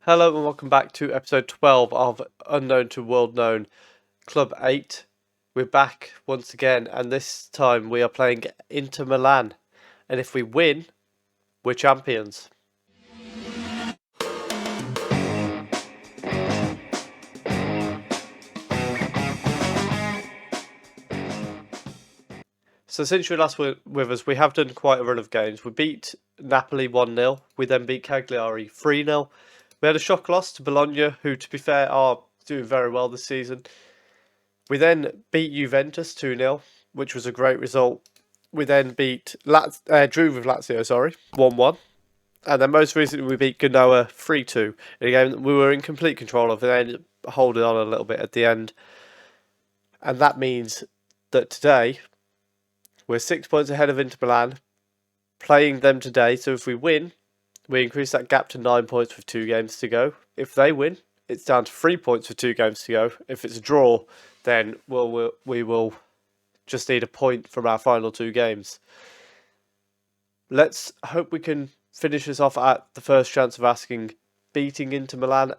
Hello and welcome back to episode 12 of Unknown to World Known Club 8. We're back once again, and this time we are playing Inter Milan. And if we win, we're champions. So since you were last with us, we have done quite a run of games. We beat Napoli 1-0. We then beat Cagliari 3-0. We had a shock loss to Bologna, who, to be fair, are doing very well this season. We then beat Juventus 2-0, which was a great result. We then drew with Lazio, 1-1. And then most recently we beat Genoa 3-2 in a game that we were in complete control of and ended up holding on a little bit at the end. And that means that today we're 6 points ahead of Inter Milan, playing them today. So if we win, we increase that gap to 9 points with 2 games to go. If they win, it's down to 3 points with 2 games to go. If it's a draw, then we will just need a point from our final 2 games. Let's hope we can finish this off at the first chance of beating Inter Milan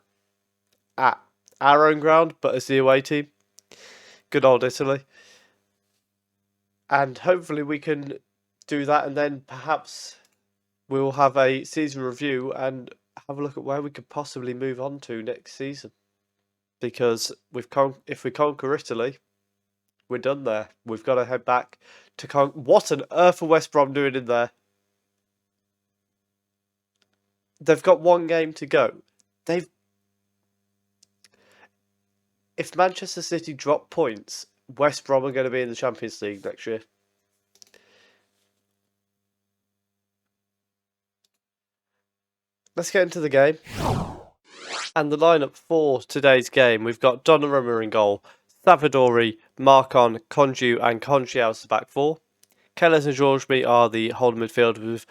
at our own ground, but as the away team. Good old Italy. And hopefully we can do that, and then perhaps we will have a season review and have a look at where we could possibly move on to next season. Because if we conquer Italy, we're done there. We've got to head back to What on earth are West Brom doing in there? They've got 1 game to go. If Manchester City drop points, West Brom are going to be in the Champions League next year. Let's get into the game. And the lineup for today's game, we've got Donnarumma in goal, Savadori, Marcon, Conju and Conchiao as the back 4. Kellers and Georges are the holding midfield with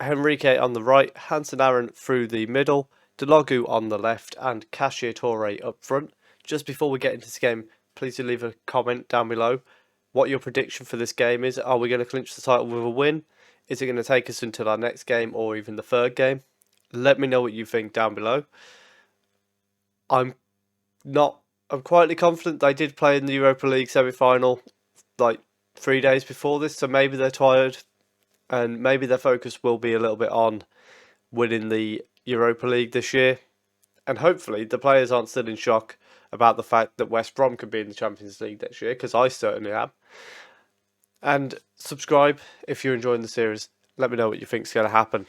Henrique on the right, Hansen Aaron through the middle, Delogu on the left and Cacciatore up front. Just before we get into this game, please do leave a comment down below what your prediction for this game is. Are we going to clinch the title with a win? Is it going to take us until our next game or even the third game? Let me know what you think down below. I'm quietly confident they did play in the Europa League semi-final like 3 days before this, so maybe they're tired and maybe their focus will be a little bit on winning the Europa League this year. And hopefully the players aren't still in shock about the fact that West Brom could be in the Champions League next year, because I certainly am. And subscribe if you're enjoying the series. Let me know what you think is going to happen.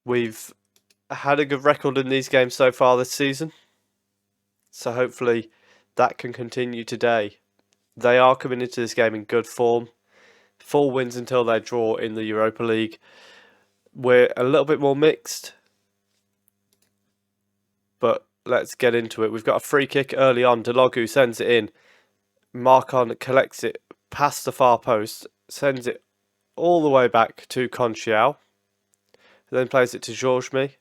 We've had a good record in these games so far this season, so hopefully that can continue today. They are coming into this game in good form. 4 wins until their draw in the Europa League. We're a little bit more mixed, but let's get into it. We've got a free kick early on. Delogu sends it in. Marcon collects it past the far post, sends it all the way back to Conchiao, then plays it to Georges.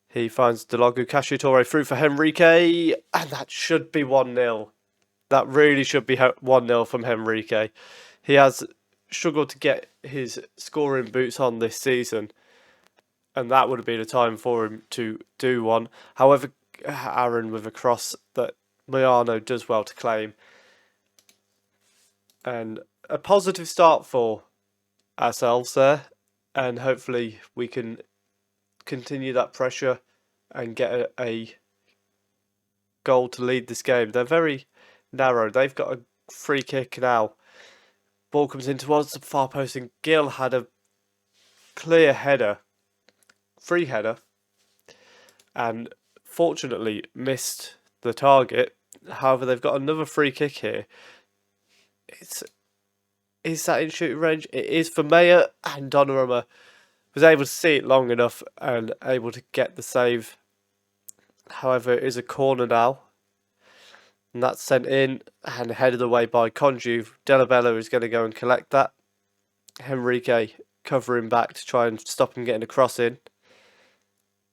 He finds Delogu, Cacciatore through for Henrique, and that should be 1-0. That really should be 1-0 from Henrique. He has struggled to get his scoring boots on this season, and that would have been a time for him to do one. However, Aaron with a cross that Miano does well to claim. And a positive start for ourselves there, and hopefully we can continue that pressure and get a goal to lead this game. They're very narrow. They've got a free kick now. Ball comes in towards the far post and Gill had a clear header, free header, and fortunately missed the target. However, they've got another free kick here. Is that in shooting range? It is for Meyer, and Donnarumma was able to see it long enough and able to get the save. However, it is a corner now. And that's sent in and headed away by Conju. Della Bella is going to go and collect that. Henrique covering back to try and stop him getting a cross in.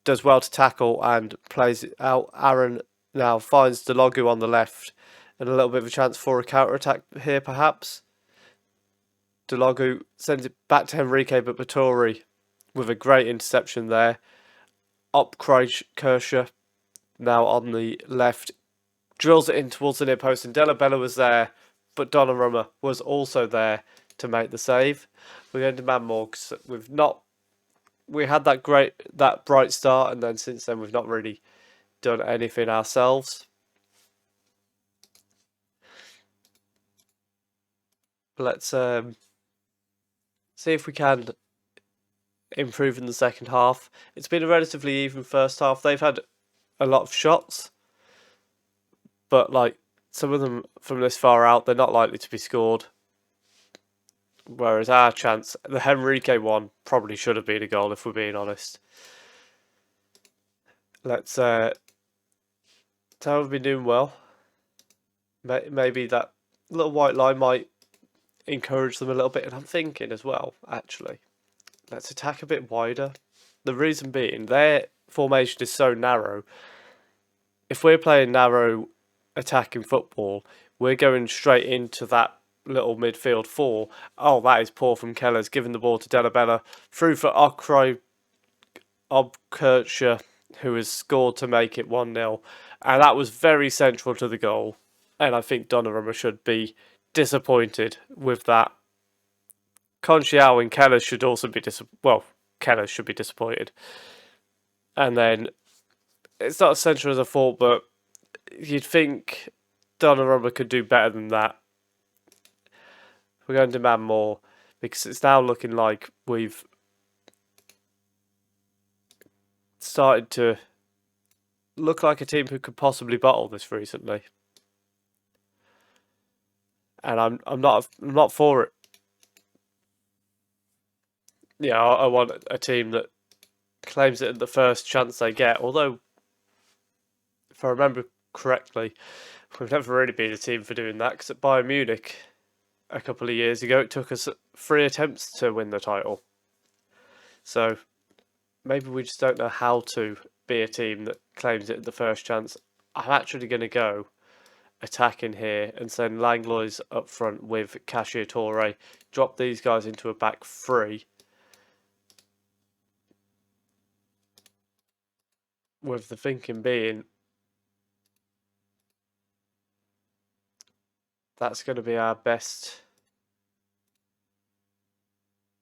Does well to tackle and plays it out. Aaron now finds Delogu on the left. And a little bit of a chance for a counter-attack here, perhaps. Delogu sends it back to Henrique, but Battori with a great interception there. Up Kershaw now on the left, drills it in towards the near post, and Della Bella was there, but Donnarumma was also there to make the save. We're going to man more because we had that bright start, and then since then we've not really done anything ourselves. Let's see if we can improve in the second half. It's been a relatively even first half. They've had a lot of shots, but like some of them from this far out, they're not likely to be scored. Whereas our chance, the Henrique one, probably should have been a goal if we're being honest. Let's tell we've been doing well. Maybe that little white line might encourage them a little bit, and I'm thinking as well, actually, let's attack a bit wider. The reason being, their formation is so narrow. If we're playing narrow attacking football, we're going straight into that little midfield four. Oh, that is poor from Keller's, giving the ball to Della Bella, through for Obkertscher, who has scored to make it 1-0. And that was very central to the goal. And I think Donnarumma should be disappointed with that. Conchiao and Keller should also be Keller should be disappointed. And then it's not as central as I thought, but you'd think Donnarumma could do better than that. We're going to demand more because it's now looking like we've started to look like a team who could possibly bottle this recently. And I'm not for it. Yeah, I want a team that claims it at the first chance they get. Although, if I remember correctly, we've never really been a team for doing that. Because at Bayern Munich a couple of years ago, it took us 3 attempts to win the title. So maybe we just don't know how to be a team that claims it at the first chance. I'm actually going to go attacking here and send Langlois up front with Cashier Torre. Drop these guys into a back three. With the thinking being that's going to be our best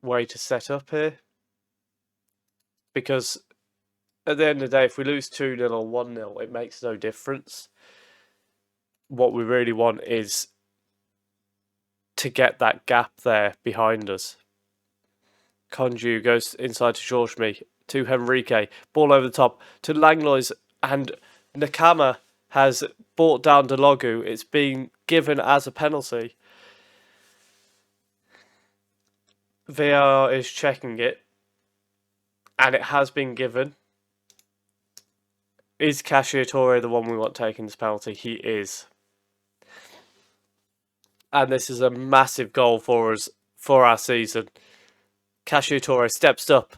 way to set up here. Because at the end of the day, if we lose 2-0 or 1-0, it makes no difference. What we really want is to get that gap there behind us. Conju goes inside to Georges, to Henrique, ball over the top to Langlois, and Nakama has brought down Delogu. It's been given as a penalty. VAR is checking it, and it has been given. Is Cashier Torre the one we want taking this penalty? He is. And this is a massive goal for us, for our season. Cashier Torre steps up,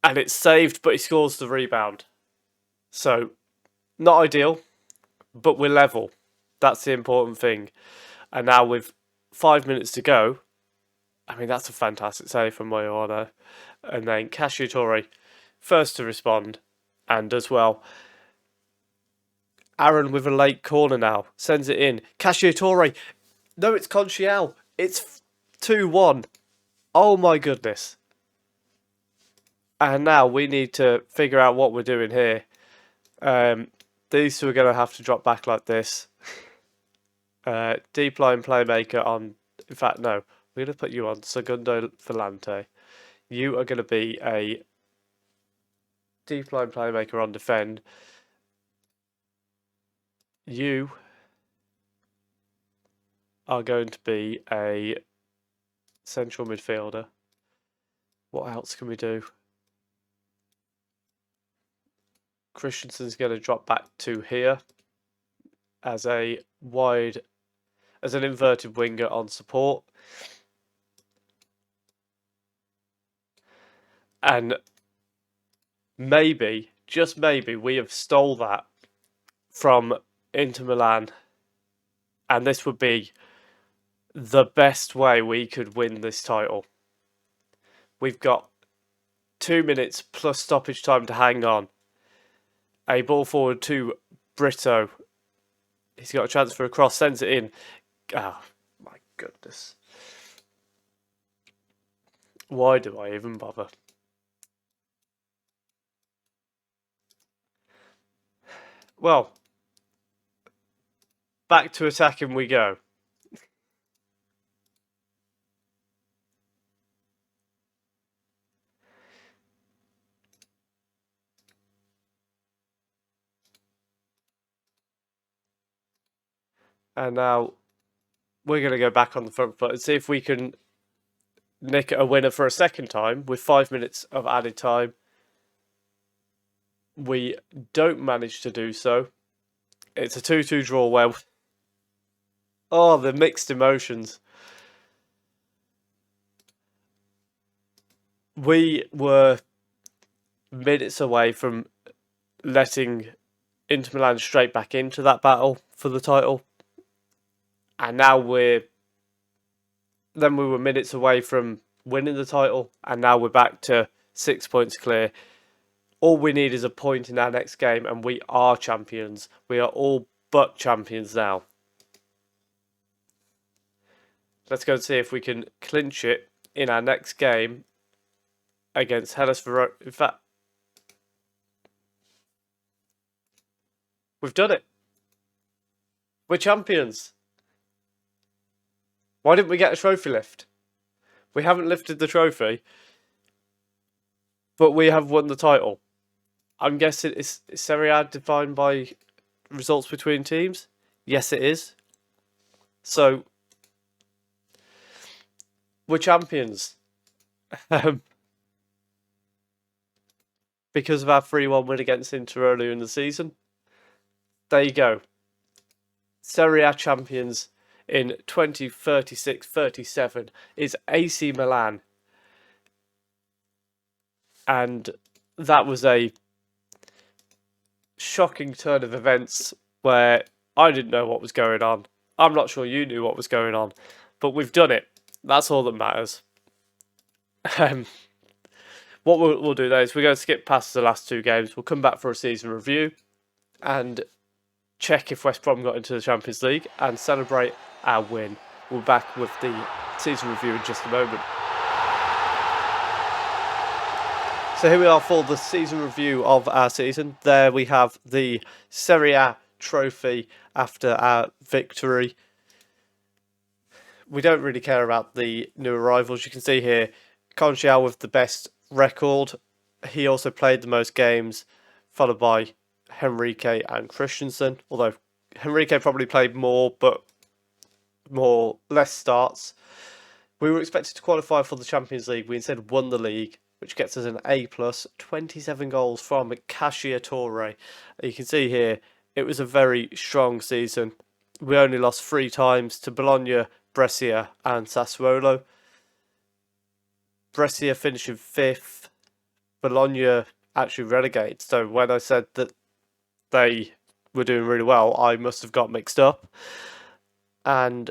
and it's saved, but he scores the rebound. So, not ideal, but we're level. That's the important thing. And now with 5 minutes to go, I mean, that's a fantastic save from Moyano. And then Cashier Torre, first to respond, and as well. Aaron with a late corner now, sends it in. Cashier Torre, no, it's Conchiao. It's 2-1. Oh my goodness. And now we need to figure out what we're doing here. These two are going to have to drop back like this. Deep line playmaker on... In fact, no. We're going to put you on Segundo Volante. You are going to be a deep line playmaker on defend. You are going to be a central midfielder. What else can we do? Christensen's going to drop back to here as an inverted winger on support. And maybe, just maybe, we have stole that from Inter Milan. And this would be the best way we could win this title. We've got 2 minutes plus stoppage time to hang on. A ball forward to Brito. He's got a chance for a cross, sends it in. Oh, my goodness. Why do I even bother? Well, back to attacking we go. And now we're going to go back on the front foot and see if we can nick a winner for a second time with 5 minutes of added time. We don't manage to do so. It's a 2-2 draw where... Oh, the mixed emotions. We were minutes away from letting Inter Milan straight back into that battle for the title. And now we were minutes away from winning the title, and now we're back to 6 points clear. All we need is a point in our next game, and we are champions. We are all but champions now. Let's go and see if we can clinch it in our next game against Hellas Verona. In fact, we've done it. We're champions. Why didn't we get a trophy lift? We haven't lifted the trophy, but we have won the title. I'm guessing is Serie A defined by results between teams? Yes, it is. So, we're champions. Because of our 3-1 win against Inter earlier in the season. There you go. Serie A champions in 2036-37 is AC Milan. And that was a shocking turn of events where I didn't know what was going on. I'm not sure you knew what was going on, but we've done it. That's all that matters. What we'll do though is we're going to skip past the last 2 games. We'll come back for a season review and check if West Brom got into the Champions League and celebrate our win. We'll be back with the season review in just a moment. So here we are for the season review of our season. There we have the Serie A trophy after our victory. We don't really care about the new arrivals. You can see here, Conchial with the best record. He also played the most games, followed by Henrique and Christensen. Although Henrique probably played more, but less starts. We were expected to qualify for the Champions League. We instead won the league, which gets us an A+, 27 goals from Cacciatore. You can see here, it was a very strong season. We only lost 3 times to Bologna, Brescia and Sassuolo. Brescia finishing 5th. Bologna actually relegated. So when I said that they were doing really well, I must have got mixed up. And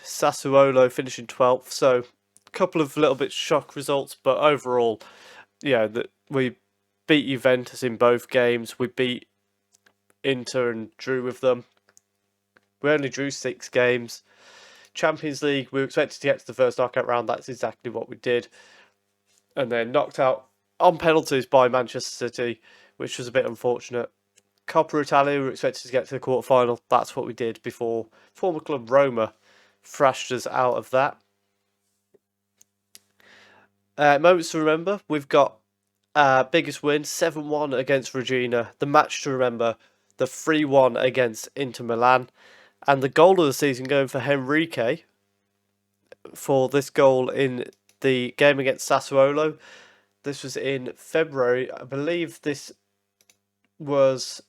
Sassuolo finishing 12th. So a couple of little bit shock results, but overall, yeah, we beat Juventus in both games. We beat Inter and drew with them. We only drew 6 games. Champions League, we were expected to get to the first knockout round. That's exactly what we did. And then knocked out on penalties by Manchester City, which was a bit unfortunate. Coppa Italia, we were expected to get to the quarter-final. That's what we did before former club Roma thrashed us out of that. Moments to remember, we've got our biggest win, 7-1 against Regina. The match to remember, the 3-1 against Inter Milan. And the goal of the season going for Henrique for this goal in the game against Sassuolo. This was in February. I believe this was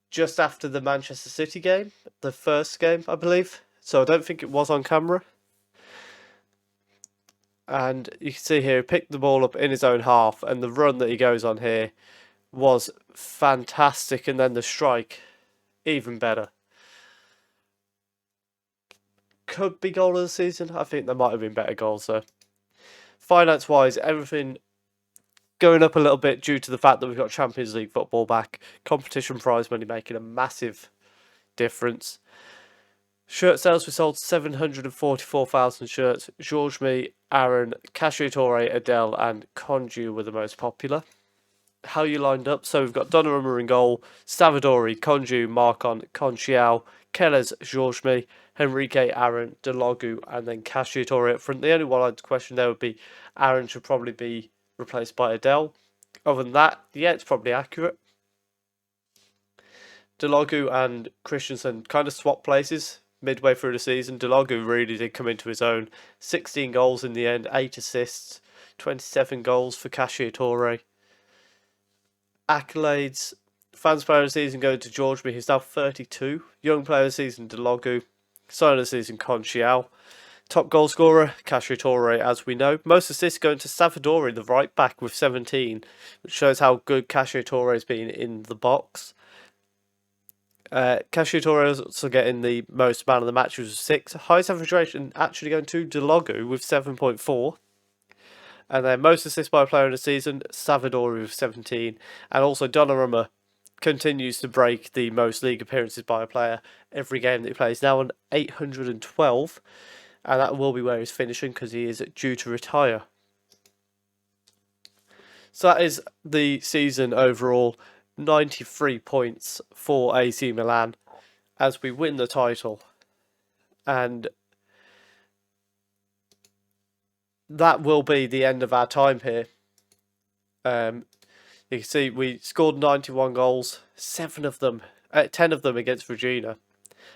just after the Manchester City game, the first game, I believe. So I don't think it was on camera. And you can see here, he picked the ball up in his own half, and the run that he goes on here was fantastic. And then the strike, even better. Could be goal of the season. I think there might have been better goals though. Finance-wise, everything going up a little bit due to the fact that we've got Champions League football back. Competition prize money making a massive difference. Shirt sales, we sold 744,000 shirts. George Me, Aaron, Cacciatore, Adele, and Conju were the most popular. How you lined up? So we've got Donnarumma in goal, Savadori, Conju, Marcon, Conchiao, Kellers, George Me, Henrique, Aaron, Delogu, and then Cacciatore up front. The only one I'd question there would be Aaron should probably be replaced by Adele. Other than that, yeah, it's probably accurate. Delogu and Christensen kind of swapped places midway through the season. Delogu really did come into his own. 16 goals in the end, 8 assists, 27 goals for Cacciatore. Accolades. Fans player of the season going to George Me, who's now 32. Young player of the season, Delogu. Sign of the season, Conchiao. Top goal scorer, Cacciatore, as we know. Most assists going to Savadori, the right back, with 17, which shows how good Cacciatore has been in the box. Cacciatore is also getting the most man of the match, which was 6. Highest average rating actually going to Delogu with 7.4. And then most assists by a player in the season, Savadori with 17. And also Donnarumma continues to break the most league appearances by a player every game that he plays. Now on 812. And that will be where he's finishing because he is due to retire. So that is the season overall. 93 points for AC Milan as we win the title. And that will be the end of our time here. You can see we scored 91 goals, 10 of them against Regina,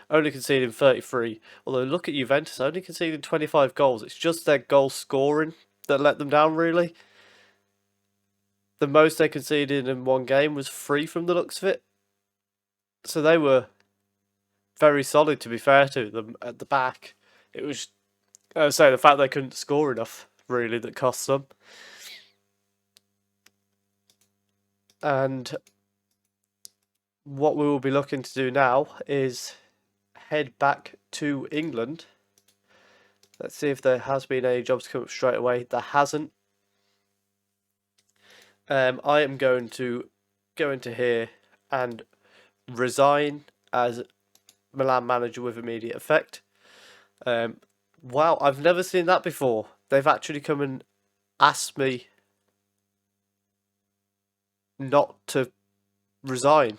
only conceding 33. Although look at Juventus, only conceding 25 goals. It's just their goal scoring that let them down, really. The most they conceded in one game was 3 from the looks of it. So they were very solid, to be fair to them, at the back. It was, I would say, the fact they couldn't score enough, really, that cost them. And what we will be looking to do now is head back to England. Let's see if there has been any jobs come up straight away. There hasn't. I am going to go into here and resign as Milan manager with immediate effect. Wow, I've never seen that before. They've actually come and asked me not to resign.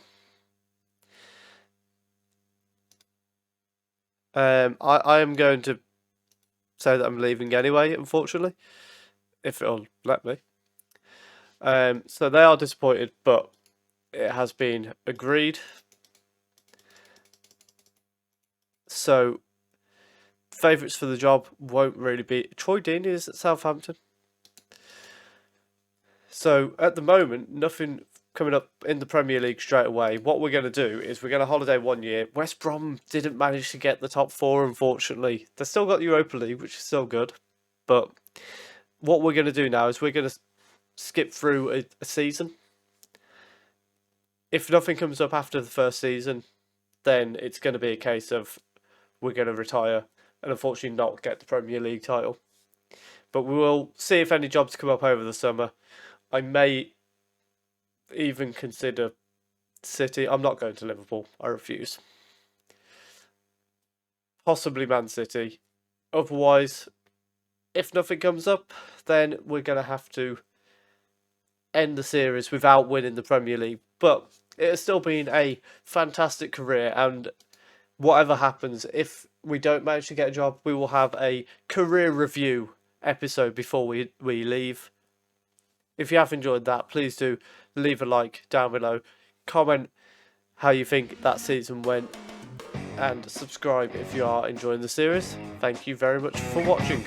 I am going to say that I'm leaving anyway, unfortunately, if it'll let me. So they are disappointed, but it has been agreed. So favourites for the job won't really be Troy Deeney is at Southampton. So at the moment, nothing coming up in the Premier League straight away. What we're going to do is we're going to holiday 1 year. West Brom didn't manage to get the top 4, unfortunately. They've still got the Europa League, which is still good. But what we're going to do now is we're going to skip through a season. If nothing comes up after the first season, then it's going to be a case of we're going to retire and unfortunately not get the Premier League title. But we will see if any jobs come up over the summer. I may even consider City. I'm not going to Liverpool. I refuse. Possibly Man City. Otherwise, if nothing comes up, then we're going to have to end the series without winning the Premier League. But it has still been a fantastic career, and whatever happens, if we don't manage to get a job, we will have a career review episode before we leave. If you have enjoyed that, please do leave a like down below, comment how you think that season went, and subscribe if you are enjoying the series. Thank you very much for watching.